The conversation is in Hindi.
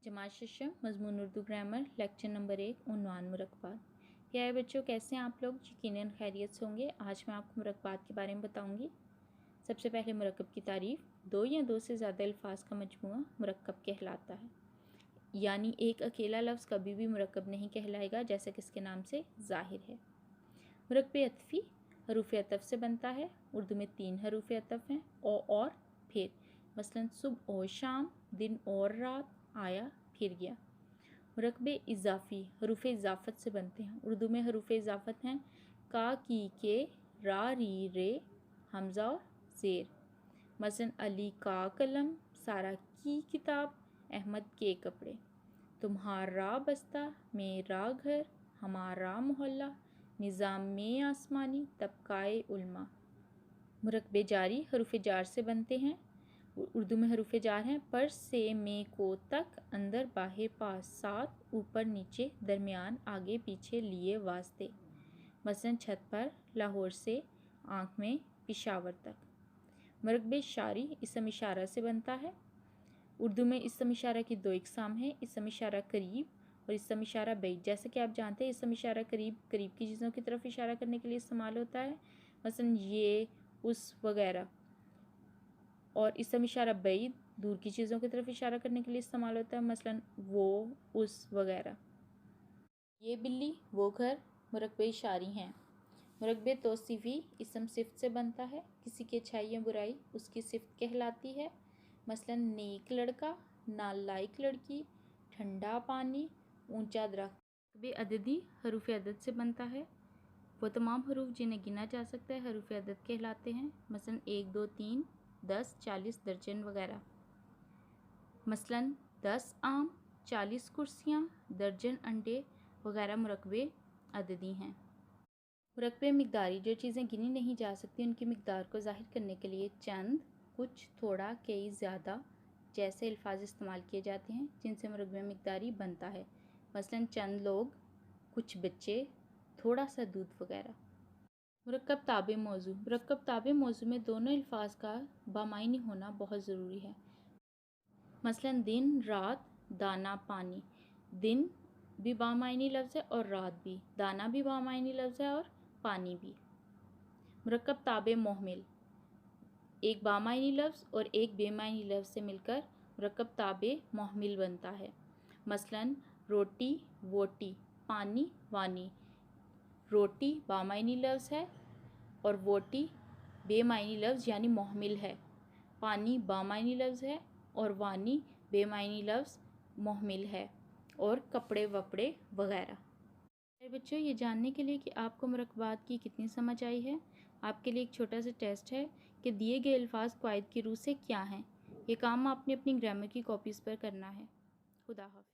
जमात शीशम मज़मून उर्दू ग्रामर लेक्चर नंबर 1 उन्वान मुरक्बात। क्या है बच्चों, कैसे हैं आप लोग? यकीनन खैरियत से होंगे। आज मैं आपको मुरक्बात के बारे में बताऊंगी। सबसे पहले मुरक्कब की तारीफ़। दो या दो से ज़्यादा अल्फाज का मजमूआ मुरक्कब कहलाता है। यानी एक अकेला लफ्ज़ कभी भी मुरक्कब नहीं कहलाएगा, जैसा कि इसके नाम से ज़ाहिर है। मुरक्कब अतफ़ी हरूफ अतफ़ से बनता है। उर्दू में 3 हरूफ अतफ़ हैं, और फिर। मसलन सुबह और शाम, दिन और रात, आया फिर गया। मुरक्कब इज़ाफ़ी हरूफ इज़ाफ़त से बनते हैं। उर्दू में हरूफ इज़ाफ़त हैं का, की, के, रा, री, रे, हमज़ा और ज़ेर। मसलन अली का कलम, सारा की किताब, अहमद के कपड़े। तुम्हारा बस्ता, मेरा घर, हमारा मोहल्ला, निज़ाम में आसमानी, तबकाए उल्मा। मुरक्कब जारी हरूफ जार से बनते हैं। उर्दू में हरूफ जार हैं पर, से, में, को, तक, अंदर, बाहर, पास, साथ, ऊपर, नीचे, दरमियान, आगे, पीछे, लिए, वास्ते। मसलन छत पर, लाहौर से, आँख में, पिशावर तक। मुरक्कब शारी इसम इशारा से बनता है। उर्दू में इसम इशारा की 2 इक़साम हैं, इसम इशारा करीब और इसम इशारा बैईद। जैसे कि आप जानते हैं, इसम इशारा करीब की चीज़ों की तरफ इशारा करने के लिए इस्तेमाल होता है, मसलन ये, उस वगैरह। और इसम इशारा बैईद दूर की चीज़ों की तरफ इशारा करने के लिए इस्तेमाल होता है, मसलन वो, उस वगैरह। ये बिल्ली, वो घर मुरक्कब शारी हैं। मुरक्कब तौसीफ़ी इसम सिफ़त से बनता है। किसी की अच्छाई या बुराई उसकी सिफ़त कहलाती है। मसलन नेक लड़का, नालायक लड़की, ठंडा पानी, ऊंचा दरख्त। मुरक्कब अददी हरूफ अदद से बनता है। वो तमाम हरूफ जिन्हें गिना जा सकता है हरूफ अदद कहलाते हैं। मसलन 1, 2, 3, 10, 40, दर्जन वगैरह। मसलन 10 आम, 40 कुर्सियाँ, दर्जन अंडे वगैरह मुरक्कब अददी हैं। मुरक्कब मिक़दारी जो चीज़ें गिनी नहीं जा सकती उनकी मिक़दार को ज़ाहिर करने के लिए चंद, कुछ, थोड़ा, कई, ज़्यादा जैसे अल्फाज इस्तेमाल किए जाते हैं, जिनसे मुरक्कब मिक़दारी बनता है। मसलन चंद लोग, कुछ बच्चे, थोड़ा सा दूध वगैरह। मुरक्कब ताबे मौजू। मुरक्कब ताबे मौजू में दोनों अल्फाज का बामायनी होना बहुत ज़रूरी है। मसलन दिन, रात, दाना, पानी। दिन भी बामायनी लफ्ज़ है और रात भी। दाना भी बामायनी लफ्ज़ है और पानी भी। मुरक्कब ताबे मोहमिल एक बामायनी लफ्ज़ और एक बेमायनी लफ्ज़ से मिलकर मुरक्कब ताबे मोहमिल बनता है। मसलन रोटी, वोटी, पानी, वानी। रोटी बामायनी लफ्ज़ है और वोटी बेमायनी लफ्ज़ यानी मोहमिल है। पानी बामायनी लफ्ज़ है और वानी बेमायनी लफ्ज़ मोहमिल है। और कपड़े वपड़े वगैरह। बच्चों, ये जानने के लिए कि आपको मुरक्कबात की कितनी समझ आई है, आपके लिए एक छोटा सा टेस्ट है कि दिए गए अल्फाज क़वाइद की रूह से क्या हैं। ये काम आपने अपनी ग्रामर की कॉपीज़ पर करना है। खुदा हाफ़िज़।